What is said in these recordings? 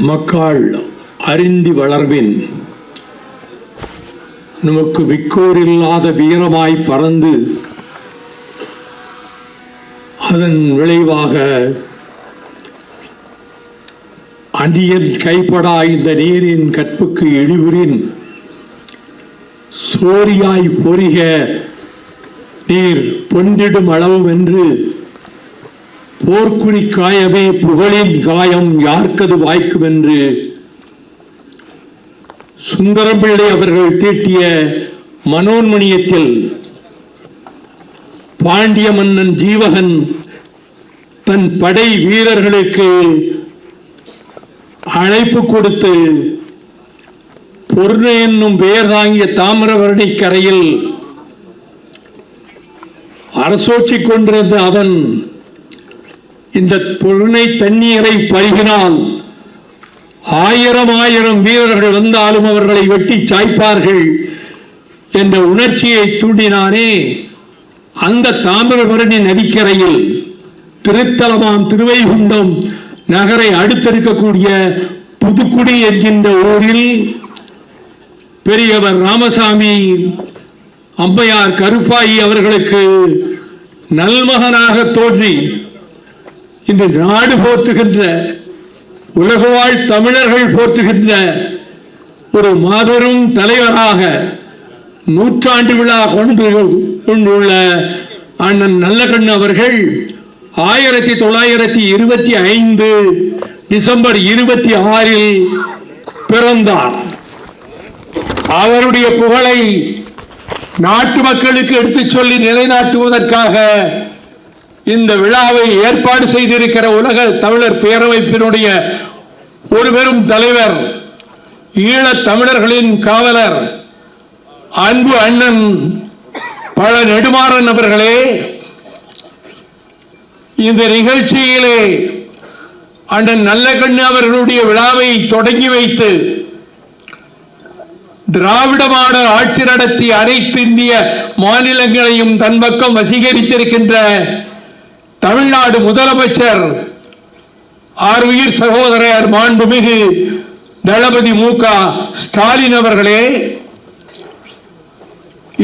மக்கள் அறிந்தி வளர்வின் நமக்கு விக்கோரில்லாத வீரமாய் பறந்து அதன் விளைவாக அந்நியன் கைப்படா இந்த நீரின் கற்புக்கு இழிவுரின் சோரியாய் பொறிக நீர் பொன்றிடும் அளவு என்று போர்க்குடி காயமே புகழின் காயம் யார்க்கது வாய்க்கும் என்று சுந்தரம் பிள்ளை அவர்கள் தீட்டிய மனோன்மணியத்தில் பாண்டிய மன்னன் ஜீவகன் தன் படை வீரர்களுக்கு அழைப்பு கொடுத்து பொருணை என்னும் பெயர் தாங்கிய தாமிரபரணி கரையில் அரசோச்சி கொண்டிருந்த அவன் இந்த பொருணை தண்ணீரை பருகினால் 1000 வீரர்கள் வந்தாலும் அவர்களை வெட்டி சாய்ப்பார்கள் என்ற உணர்ச்சியை தூண்டினானே. அந்த தாமிரபரணி நதிக்கரையில் திருத்தலமாம் திருவைகுண்டம் நகரை அடுத்திருக்கக்கூடிய புதுக்குடி என்கின்ற ஊரில் பெரியவர் ராமசாமி அம்மையார் கருப்பாயி அவர்களுக்கு நல்மகனாக தோன்றி இன்று நாடு போற்றுகின்ற உலகவாழ் தமிழர்கள் போற்றுகின்ற ஒரு மாபெரும் தலைவராக 100 விழா கொண்டுள்ள அண்ணன் நல்லகண்ணு அவர்கள் 1925 டிசம்பர் 26 பிறந்தார். அவருடைய புகழை நாட்டு மக்களுக்கு எடுத்துச் சொல்லி நிலைநாட்டுவதற்காக இந்த விழாவை ஏற்பாடு செய்திருக்கிற உலக தமிழர் பேரமைப்பினுடைய ஒரு பெரும் தலைவர், ஈழத் தமிழர்களின் காவலர் அன்பு அண்ணன் பழ நெடுமாறன் அவர்களே, இந்த நிகழ்ச்சியிலே அண்ணன் நல்லகண்ணு அவர்களுடைய விழாவை தொடங்கி வைத்து திராவிட மாடல் ஆட்சி நடத்தி அனைத்து இந்திய மாநிலங்களையும் தன் பக்கம் வசீகரித்திருக்கின்ற தமிழ்நாடு முதலமைச்சர் ஆர்வீர் சகோதரர் மாண்புமிகு தளபதி மு.க. ஸ்டாலின் அவர்களே,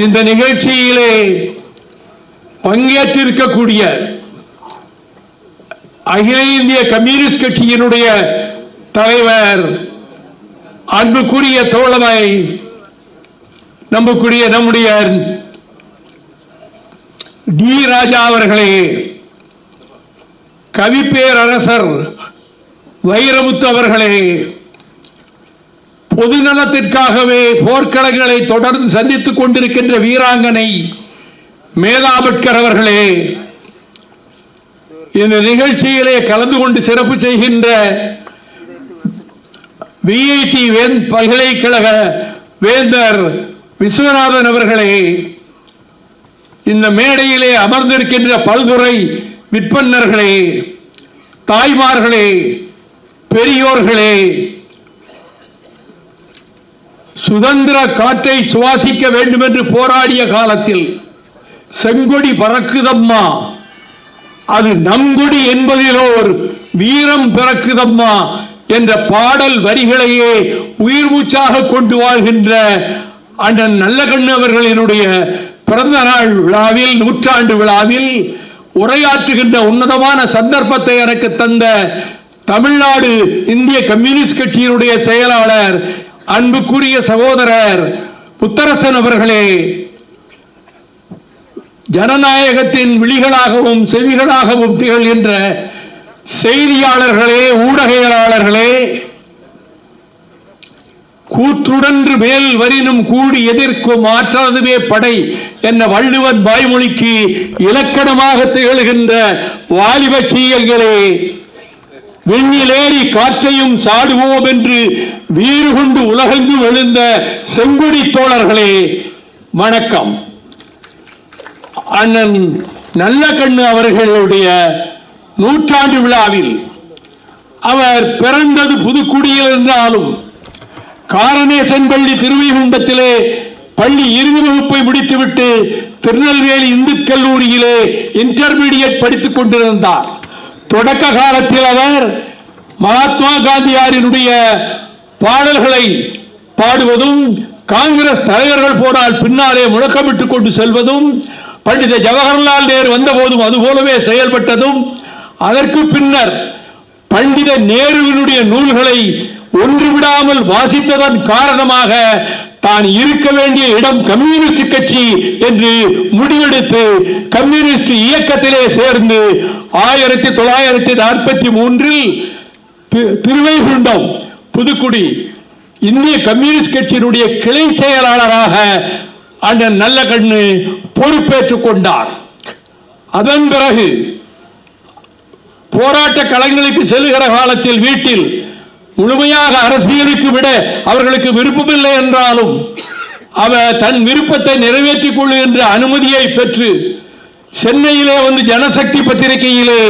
இந்த நிகழ்ச்சியிலே பங்கேற்றிருக்கக்கூடிய அகில இந்திய கம்யூனிஸ்ட் கட்சியினுடைய தலைவர் அன்புக்குரிய தோழமை நம்முடைய டி. ராஜா அவர்களே, கவிப்பேரரசர் வைரமுத்து அவர்களே, பொதுநலத்திற்காகவே போர்க்களங்களை தொடர்ந்து சந்தித்துக் கொண்டிருக்கின்ற வீராங்கனை மேதாபட்கர் அவர்களே, இந்த நிகழ்ச்சியிலே கலந்து கொண்டு சிறப்பு செய்கின்ற விஐடி பல்கலைக்கழக வேந்தர் விஸ்வநாதன் அவர்களே, இந்த மேடையிலே அமர்ந்திருக்கின்ற பல்துறை விற்பன்னர்களே, தாய்மார்களே, பெரியோர்களே, சுதந்திர காற்றை சுவாசிக்க வேண்டும் என்று போராடிய காலத்தில் செங்கொடி பறக்குதம்மா, அது நம்கொடி என்பதிலோர் வீரம் பிறக்குதம்மா என்ற பாடல் வரிகளையே உயிர் மூச்சாக கொண்டு வாழ்கின்ற அண்ணன் நல்லகண்ணு அவர்களினுடைய பிறந்த நாள் விழாவில் 100 விழாவில் உரையாற்றுகின்ற உன்னதமான சந்தர்ப்பத்தை எனக்கு தந்த தமிழ்நாடு இந்திய கம்யூனிஸ்ட் கட்சியினுடைய செயலாளர் அன்புக்குரிய சகோதரர் முத்தரசன் அவர்களே, ஜனநாயகத்தின் விழிகளாகவும் செவிகளாகவும் திகழ்கின்ற செய்தியாளர்களே, ஊடகவியலாளர்களே, கூற்றுடன்று மேல் வரினும் கூடி எதிர்க்கும் ஆற்றதுவே படை என்ற வள்ளுவன் வாய்மொழிக்கு இலக்கணமாக திகழ்கின்ற வாலிப சீயல்களே, விண்ணிலேறி காற்றையும் சாடுவோம் என்று வீறு கொண்டு உலகெங்கும் எழுந்த செங்கொடி தோழர்களே, வணக்கம். அண்ணன் நல்லகண்ணு அவர்களுடைய 100 விழாவில் அவர் பிறந்தது புதுக்குடியில் இருந்தாலும் காரணேசன் பள்ளி திருவைகுண்டத்திலே பள்ளி இறுதி வகுப்பை முடித்துவிட்டு திருநெல்வேலி இந்து கல்லூரியிலே இன்டர்மீடியட் படித்துக் கொண்டிருந்தார். தொடக்க காலத்தில் அவர் மகாத்மா காந்தியாரினுடைய பாடல்களை பாடுவதும், காங்கிரஸ் தலைவர்கள் போனால் பின்னாலே முழக்கமிட்டுக் கொண்டு செல்வதும், பண்டித ஜவஹர்லால் நேரு வந்தபோதும் அதுபோலவே செயல்பட்டதும், அதற்கு பின்னர் பண்டித நேருவினுடைய நூல்களை ஒன்றுவிடாமல் வாசித்ததன் காரணமாக தான் இருக்க வேண்டிய இடம் கம்யூனிஸ்ட் கட்சி என்று முடிவெடுத்து கம்யூனிஸ்ட் இயக்கத்திலே சேர்ந்து 1943 திருவைகுண்டம் புதுக்குடி இந்திய கம்யூனிஸ்ட் கட்சியினுடைய கிளை செயலாளராக அண்ணன் நல்லகண்ணு பொறுப்பேற்றுக் கொண்டார். அதன் பிறகு போராட்ட களங்களுக்கு செல்கிற காலத்தில் வீட்டில் முழுமையாக அரசியலுக்கு விட அவர்களுக்கு விருப்பமில்லை என்றாலும் அவர் தன் விருப்பத்தை நிறைவேற்றிக் கொள்ளுகின்ற அனுமதியை பெற்று சென்னையிலே வந்து ஜனசக்தி பத்திரிகையிலே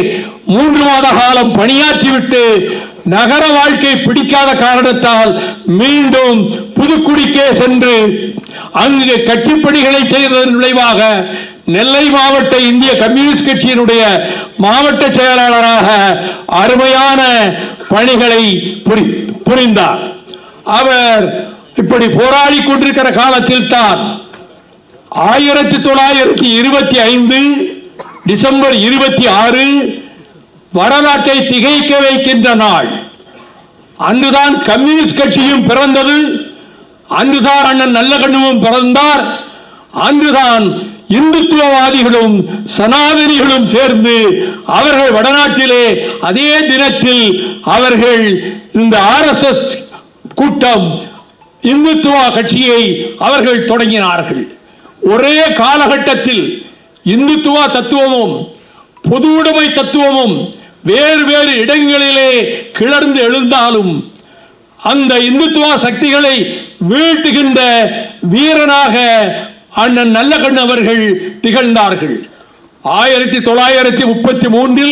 3 மாத காலம் பணியாற்றிவிட்டு நகர வாழ்க்கை பிடிக்காத காரணத்தால் மீண்டும் புதுக்குடிக்கே சென்று அங்கு கட்சிப்பணிகளை செய்ததன் விளைவாக நெல்லை மாவட்ட இந்திய கம்யூனிஸ்ட் கட்சியினுடைய மாவட்ட செயலாளராக அருமையான பணிகளை புரிந்தார். அவர் இப்படி போராடி கொண்டிருக்கிற காலத்தில் தான் 1925 டிசம்பர் 26 வரலாற்றை திகைக்க வைக்கின்ற நாள். அன்றுதான் கம்யூனிஸ்ட் கட்சியும் பிறந்தது, அன்றுதான் அண்ணன் நல்லகண்ணுவும் பிறந்தார், அன்றுதான் இந்துத்துவவாதிகளும் சனாதனிகளும் சேர்ந்து அவர்கள் வடநாட்டிலே அதே தினத்தில் அவர்கள் இந்த RSS கூட்டம் இந்துத்துவ கட்சியை அவர்கள் தொடங்கினார்கள். ஒரே காலகட்டத்தில் இந்துத்துவ தத்துவமும் பொது உடைமை தத்துவமும் வேறு வேறு இடங்களிலே கிளர்ந்து எழுந்தாலும் அந்த இந்துத்துவ சக்திகளை வீழ்த்துகின்ற வீரனாக அண்ணன் நல்லகண்ணு அவர்கள் திகழ்ந்தார்கள். 1933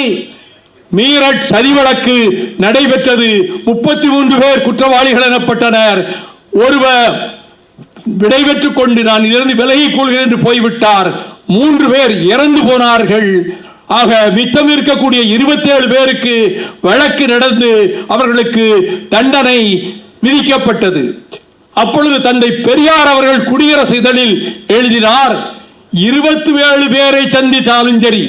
மீரட் சதி வழக்கு நடைபெற்றது. 33 பேர் குற்றவாளிகள் எனப்பட்டனர். ஒருவர் விடைபெற்றுக் கொண்டு நான் இதிலிருந்து விலகிக் கொள்கிறேன் என்று போய்விட்டார். 3 பேர் இறந்து போனார்கள். ஆக மிச்சம் இருக்கக்கூடிய 27 பேருக்கு வழக்கு நடந்து அவர்களுக்கு தண்டனை விதிக்கப்பட்டது. அப்பொழுது தந்தை பெரியார் அவர்கள் குடியரசு இதழில் எழுதினார், 27 பேரை சந்தித்தாலும் சரி,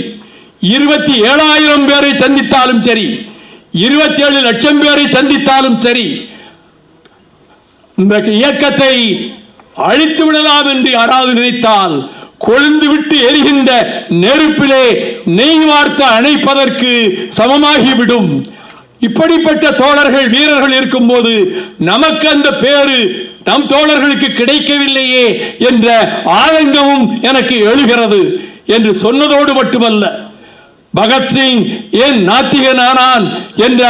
27,000 பேரை சந்தித்தாலும் சரி, 27 லட்சம் பேரை சந்தித்தாலும் சரி, இந்த இயக்கத்தை அழித்து விடலாம் என்று யாராவது நினைத்தால் கொழுந்து விட்டு எரிகின்ற நெருப்பிலே நெய் வார்த்து அணைப்பதற்கு சமமாகிவிடும். இப்படிப்பட்ட தோழர்கள் வீரர்கள் இருக்கும் போது நமக்கு அந்த பேரு நம் தோழர்களுக்கு கிடைக்கவில்லையே என்ற ஆதங்கமும் எனக்கு எழுகிறது என்று சொன்னதோடு மட்டுமல்ல, பகத்சிங் ஏன் நாத்திகனானான் என்ற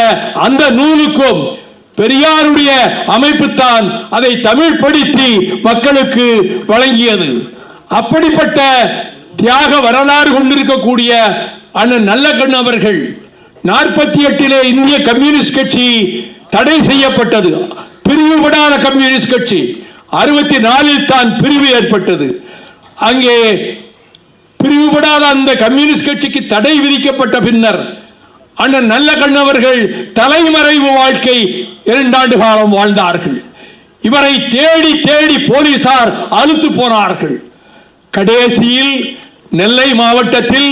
அந்த நூலுக்கும் பெரியாருடைய அமைப்புத்தான் அதை தமிழ் படுத்தி மக்களுக்கு வழங்கியது. அப்படிப்பட்ட தியாக வரலாறு கொண்டிருக்கக்கூடிய அண்ணன் நல்லகண்ணு அவர்கள் 48 இந்திய கம்யூனிஸ்ட் கட்சி தடை செய்யப்பட்டது. பிரிவுபடாத கம்யூனிஸ்ட் கட்சி 64 தான் பிரிவு ஏற்பட்டது. அங்கே பிரிவுபடாத அந்த கம்யூனிஸ்ட் கட்சிக்கு தடை விதிக்கப்பட்ட பின்னர் அண்ணன் நல்லகண்ணு அவர்கள் தலைமறைவு வாழ்க்கை 2 ஆண்டு காலம் வாழ்ந்தார்கள். இவரை தேடி தேடி போலீசார் அழுத்து போனார்கள். கடைசியில் நெல்லை மாவட்டத்தில்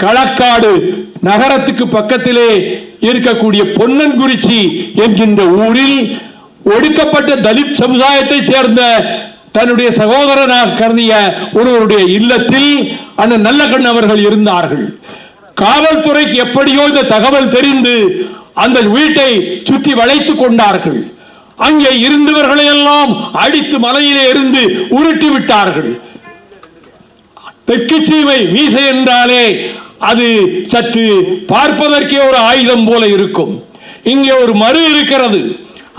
களக்காடு நகரத்துக்கு பக்கத்திலே இருக்கக்கூடிய பொன்னன்குறிச்சி என்கின்ற ஊரில் ஒடுக்கப்பட்ட தலித் சமுதாயத்தை சேர்ந்த தன்னுடைய சகோதரனாக கருதிய ஒருவருடைய இல்லத்தில் அண்ணன் நல்லகண்ணு அவர்கள் இருந்தார்கள். காவல்துறைக்கு எப்படியோ இந்த தகவல் தெரிந்து அந்த வீட்டை சுற்றி வளைத்துக் கொண்டார்கள். அங்கே இருந்தவர்களை எல்லாம் அடித்து மலையிலே இருந்து உருட்டி விட்டார்கள். தெற்குச்சீமை மீசை என்றாலே அது சற்று பார்ப்பதற்கே ஒரு ஆயுதம் போல இருக்கும். இங்கே ஒரு மறு இருக்கிறது,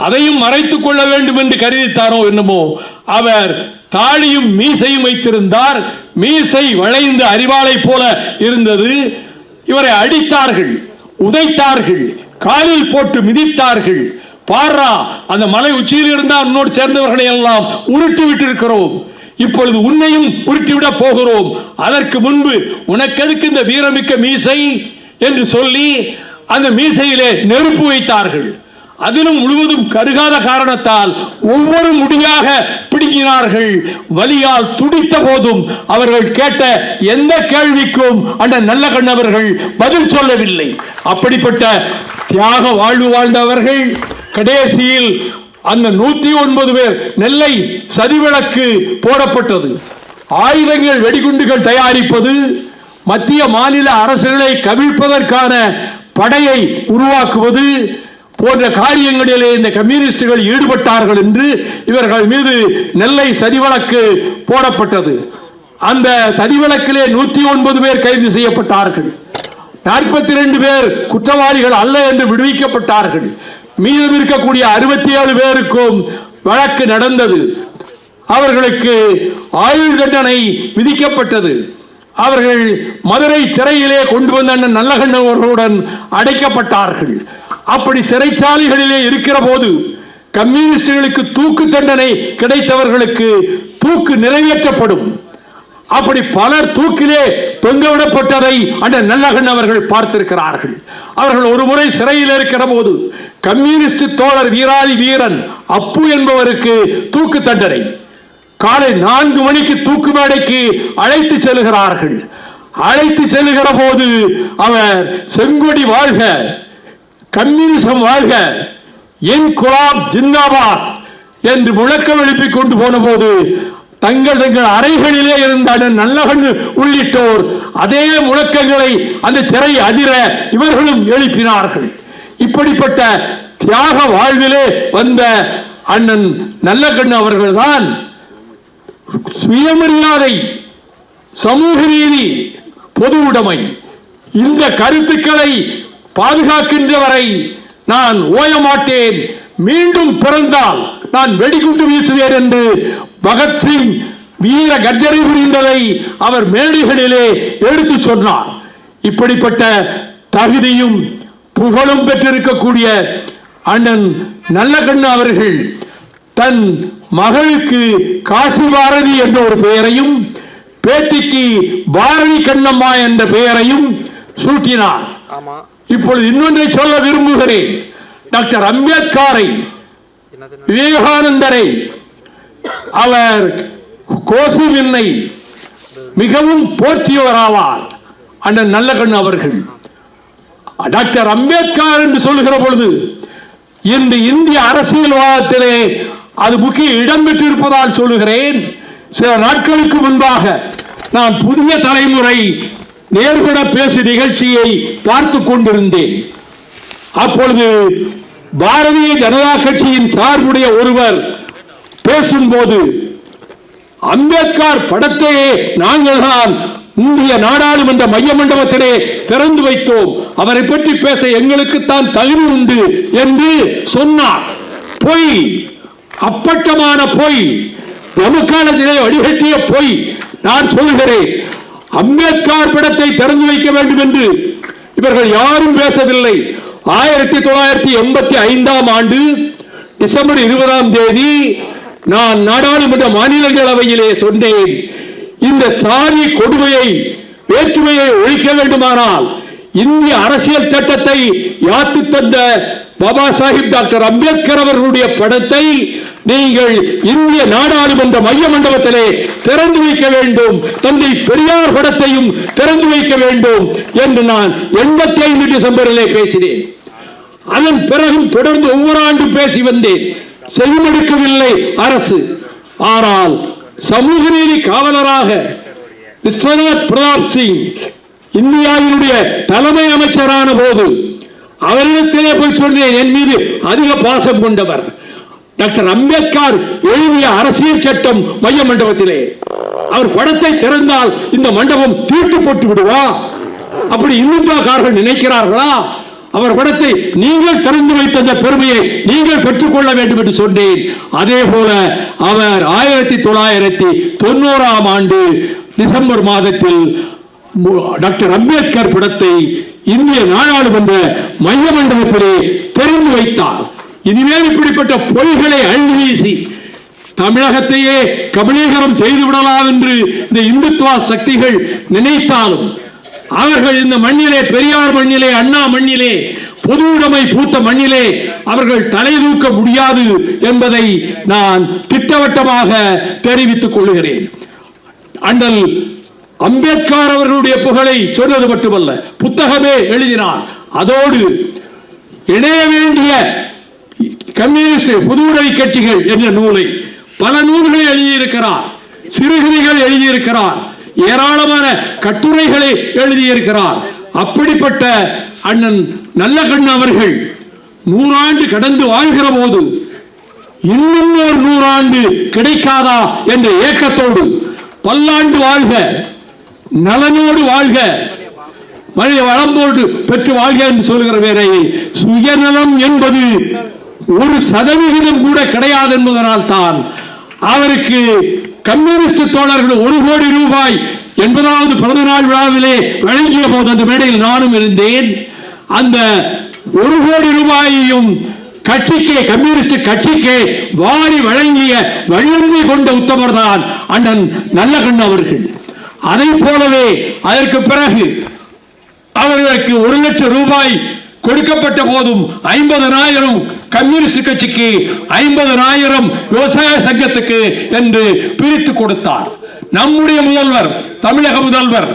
அதையும் மறைத்துக் கொள்ள வேண்டும் என்று கருதித்தாரோ என்னமோ, அவர் தாடியும் மீசையும் வைத்திருந்தார். மீசை வளைந்து அரிவாளை போல இருந்தது. இவரை அடித்தார்கள், உதைத்தார்கள், காலில் போட்டு மிதித்தார்கள். பாரா, அந்த மலை உச்சியில் இருந்தால் உன்னோடு சேர்ந்தவர்களை எல்லாம் உருட்டி விட்டிருக்கிறோம், இப்பொழுது உன்னையும் உருட்டிவிட போகிறோம். அதற்கு முன்பு உனக்கு எதுக்கு இந்த வீரமிக்க மீசை என்று சொல்லி அந்த மீசையிலே நெருப்பு வைத்தார்கள். அதிலும் முழுவதும் கருகாத காரணத்தால் ஒவ்வொரு முடியாக பிடுங்கினார்கள். வலியால் துடித்த போதும் அவர்கள் கேட்ட எந்த கேள்விக்கும் அந்த நல்லகண்ணு அவர்கள் பதில் சொல்லவில்லை. அப்படிப்பட்ட தியாக வாழ்வு வாழ்ந்தவர்கள் கடைசியில் அந்த 109 பேர் நெல்லை சதிவிலக்கு போடப்பட்டது. ஆயுதங்கள் வெடிகுண்டுகள் தயாரிப்பது, மத்திய மாநில அரசுகளை கவிழ்ப்பதற்கான படையை உருவாக்குவது போன்ற காரியங்களிலே இந்த கம்யூனிஸ்டுகள் ஈடுபட்டார்கள் என்று இவர்கள் மீது நெல்லை சதிவழக்கு போடப்பட்டது. அந்த சதிவழக்கிலே 109 பேர் கைது செய்யப்பட்டார்கள். 42 பேர் குற்றவாளிகள் அல்ல என்று விடுவிக்கப்பட்டார்கள். மீதம் இருக்கக்கூடிய 67 பேருக்கும் வழக்கு நடந்தது. அவர்களுக்கு ஆயுள் தண்டனை விதிக்கப்பட்டது. அவர்கள் மதுரை சிறையிலே கொண்டு வந்த நல்லகண்ணு அவர்களுடன் அடைக்கப்பட்டார்கள். அப்படி சிறைச்சாலைகளிலே இருக்கிற போது கம்யூனிஸ்டுகளுக்கு தூக்கு தண்டனை கிடைத்தவர்களுக்கு தூக்கு நிறைவேற்றப்படும். அப்படி பலர் தூக்கிலே தொங்கவிடப்பட்டதை அந்த நல்லகண்ணு அவர்கள் பார்த்திருக்கிறார்கள். அவர்கள் ஒரு முறை சிறையில் இருக்கிற போது கம்யூனிஸ்ட் தோழர் வீராதி வீரன் அப்பு என்பவருக்கு தூக்கு தண்டனை. காலை 4 மணிக்கு தூக்கு மேடைக்கு அழைத்து செல்கிறார்கள். அழைத்து செல்லுகிற போது அவர் செங்கொடி வாழ்க, கம்யூனிசம் வாழ்க, இன்குலாப் ஜிந்தாபாத் என்று முழக்கம் எழுப்பிக் கொண்டு போன போது தங்கள் அறைகளிலே இருந்த நல்லகண்ணு உள்ளிட்டோர் அதே முழக்கங்களை அந்த சிறை அதிர இவர்களும் எழுப்பினார்கள். இப்படிப்பட்ட தியாக வாழ்விலே வந்த அண்ணன் நல்லகண்ணு அவர்கள்தான் சுயமரியாதை, சமூக நீதி, பொது உடைமை இந்த கருத்துக்களை பாதுகாக்கின்றவரை நான் ஓயமாட்டேன், மீண்டும் பிறந்தால் நான் வெடிகுண்டு வீசுவேன் என்று பகத்சிங் வீர கர்ஜனை புரிந்ததை அவர் மேடைகளிலே எடுத்து சொன்னார். இப்படிப்பட்ட தகுதியும் புகழும் பெற்றிருக்கக்கூடிய அண்ணன் நல்லகண்ணு அவர்கள் தன் மகளுக்கு காசி பாரதி என்ற ஒரு பெயரையும் பேட்டிக்கு பாரதி கண்ணம்மா என்ற பெயரையும் சூட்டினார். இப்பொழுது இன்னொன்றை சொல்ல விரும்புகிறேன். டாக்டர் அம்பேத்கரை, விவேகானந்தரை, அவர் கோசிவின்னை மிகவும் போற்றியவராவார் அண்ணன் நல்லகண்ணு அவர்கள். டாக்டர் அம்பேத்கர் என்று சொல்லுகிற பொழுது இன்று இந்திய அரசியல்வாதத்திலே அது முக்கிய இடம் பெற்றிருப்பதால் சொல்லுகிறேன். சில நாட்களுக்கு முன்பாக நான் புதிய தலைமுறை நேர்பட பேசு நிகழ்ச்சியை பார்த்து கொண்டிருந்தேன். அப்பொழுது பாரதிய ஜனதா கட்சியின் சார்புடைய ஒருவர் பேசும்போது அம்பேத்கர் படத்தையே நாங்கள் தான் இந்திய நாடாளுமன்ற மைய மண்டபத்திலே திறந்து வைத்தோம், அவரை பற்றி பேச எங்களுக்கு தான் தகுதி உண்டு என்று சொன்னார். பொய், அப்பட்டமான பொய், நமக்கானதிலே வடிகட்டிய பொய். நான் சொல்கிறேன், அம்பேத்கர் படத்தை திறந்து வைக்க வேண்டும் என்று இவர்கள் யாரும் பேசவில்லை. 1985 ஆண்டு டிசம்பர் 20 நான் நாடாளுமன்ற மாநிலங்களவையிலே சொன்னேன், இந்த சாதி கொடுமையை, வேற்றுமையை ஒழிக்க வேண்டுமானால் இந்திய அரசியல் சட்டத்தை யாத்து தந்த பாபா சாஹிப் டாக்டர் அம்பேத்கர் அவர்களுடைய படத்தை நீங்கள் இந்திய நாடாளுமன்ற மைய மண்டபத்திலே திறந்து வைக்க வேண்டும், தந்தை பெரியார் படத்தையும் திறந்து வைக்க வேண்டும் என்று நான் 85 டிசம்பரிலே பேசினேன். அதன் பிறகும் தொடர்ந்து ஒவ்வொரு ஆண்டும் பேசி வந்தேன். செய்யமெடுக்கவில்லை அரசு. ஆனால் சமூக நீதி காவலராக விஸ்வநாத் பிரதாப் சிங் இந்தியாவினுடைய தலைமை அமைச்சரான போது அவரிடத்திலே போய் சொன்னேன், என் மீது அதிக பாசம் கொண்டவர் டாக்டர் அம்பேத்கர் எழுதிய அரசியல் சட்டம் மைய மண்டபத்திலே, அவர் படத்தை திறந்தால் இந்த மண்டபம் தீட்டு போட்டு விடுவா, அப்படி இந்துக்காரர்கள் நினைக்கிறார்களா? அவர் படத்தை நீங்கள் திறந்து வைத்த பெருமையை நீங்கள் பெற்றுக்கொள்ள வேண்டும் என்று சொன்னேன். அதே போல அவர் 1990 ஆண்டு டிசம்பர் மாதத்தில் டாக்டர் அம்பேத்கர் படத்தை இந்திய நாடாளுமன்ற மைய மண்டபத்திலே திறந்து வைத்தார். இனிமேல் இப்படிப்பட்ட பொய்களை அள்ளி வீசி தமிழகத்தையே கபலீகரம் செய்து விடலாம் என்று இந்த இந்துத்துவ சக்திகள் நினைத்தாலும் அவர்கள் இந்த மண்ணிலே, பெரியார் மண்ணிலே, அண்ணா மண்ணிலே, பொது உடைமை பூத்த மண்ணிலே அவர்கள் தலை தூக்க முடியாது என்பதை நான் திட்டவட்டமாக தெரிவித்துக் கொள்கிறேன். அண்ணல் அம்பேத்கர் அவர்களுடைய புகழை சொன்னது மட்டுமல்ல, புத்தகமே எழுதினார். அதோடு இணைய வேண்டிய கம்யூனிஸ்ட் பொது உடைமை கட்சிகள் என்ற நூலை, பல நூல்களை எழுதியிருக்கிறார், சிறுகதைகள் எழுதியிருக்கிறார், ஏராளமான கட்டுரைகளை எழுதியிருக்கிறார். அப்படிப்பட்ட அண்ணன் நல்லகண்ணு அவர்கள் 100 ஆண்டு கடந்து வாழ்கிற போது இன்னும் ஒரு 100 ஆண்டு கிடைக்காதா என்ற ஏக்கத்தோடு பல்லாண்டு வாழ்க, நலனோடு வாழ்க, மழை வளம்போடு பெற்று வாழ்க என்று சொல்கிற வேளையை சுயநலம் என்பது 1% கூட கிடையாது என்பதனால் தான் அவருக்கு கம்யூனிஸ்ட் தோழர்கள் 1 கோடி ரூபாய் 80வது பிறந்த நாள் விழாவிலே வழங்கிய போது அந்த மேடையில் நானும் இருந்தேன். அந்த 1 கோடி ரூபாயையும் கட்சிக்கு, கம்யூனிஸ்ட் கட்சிக்கு வாரி வழங்கிய வல்லமை கொண்ட உத்தமர் தான் அண்ணன் நல்லகண்ணு அவர்கள். அதை போலவே அதற்கு பிறகு அவர்களுக்கு 1 லட்சம் ரூபாய் கொடுக்கப்பட்ட போதும் 50,000 கம்யூனிஸ்ட் கட்சிக்கு, 50,000 விவசாய சங்கத்துக்கு என்று பிரித்து கொடுத்தார். நம்முடைய முதல்வர், தமிழக முதல்வர்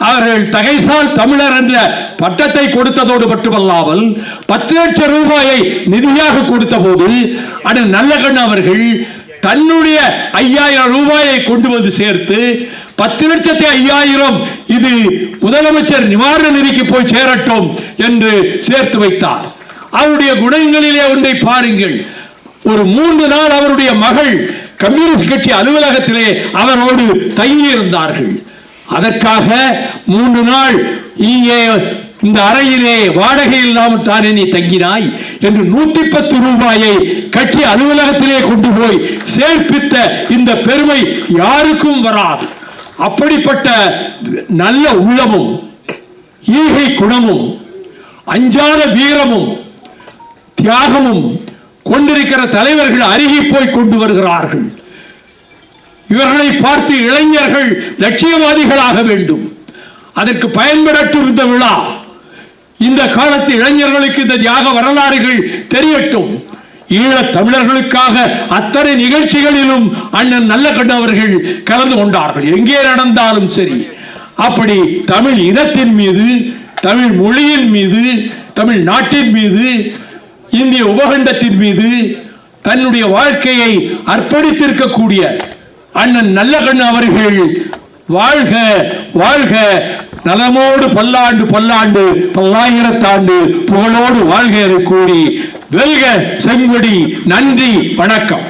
அவர்கள் தகைசால் தமிழர் என்ற பட்டத்தை கொடுத்ததோடு மட்டுமல்லாமல் 10 லட்சம் ரூபாயை நிதியாக கொடுத்த போது அண்ணன் நல்லகண்ணு அவர்கள் தன்னுடைய 5,000 ரூபாயை கொண்டு வந்து சேர்த்து 10,05,000 இது முதலமைச்சர் நிவாரண நிதிக்கு போய் சேரட்டும் என்று சேர்த்து வைத்தார். அவருடைய குணங்களிலே ஒன்றை பாருங்கள். ஒரு 3 நாள் அவருடைய மகள் கம்யூனிஸ்ட் கட்சி அலுவலகத்திலே அவரோடு தங்கியிருந்தார்கள். அதற்காக 3 நாள் இங்கே இந்த அறையிலே வாடகை இல்லாமல் தானே நீ தங்கினாய் என்று 110 ரூபாயை கட்சி அலுவலகத்திலே கொண்டு போய் சேர்ப்பித்த இந்த பெருமை யாருக்கும் வராது. அப்படிப்பட்ட நல்ல உள்ளமும், ஈகை குணமும், அஞ்சாத வீரமும், தியாகமும் கொண்டிருக்கிற தலைவர்கள் அருகே போய் கொண்டு வருகிறார்கள். இவர்களை பார்த்து இளைஞர்கள் லட்சியவாதிகளாக வேண்டும். அதற்கு பயன்படட்டும் இந்த விழா. இந்த காலத்து இளைஞர்களுக்கு இந்த தியாக வரலாறுகள் தெரியட்டும். ஈழத் தமிழர்களுக்காக அத்தனை நிகழ்ச்சிகளிலும் அண்ணன் நல்லகண்ணு அவர்கள் கலந்து கொண்டார்கள். எங்கே நடந்தாலும் சரி. அப்படி தமிழ் இனத்தின் மீது, தமிழ் மொழியின் மீது, தமிழ் நாட்டின் மீது, இந்திய உபகண்டத்தின் மீது தன்னுடைய வாழ்க்கையை அர்ப்பணித்திருக்கக்கூடிய அண்ணன் நல்லகண்ணு அவர்கள் வாழ்க வாழ்க, நலமோடு பல்லாண்டு பல்லாண்டு, பல்லாயிரத்தாண்டு புகழோடு வாழ்க கூறி வெல்க செங்கொடி. நன்றி, வணக்கம்.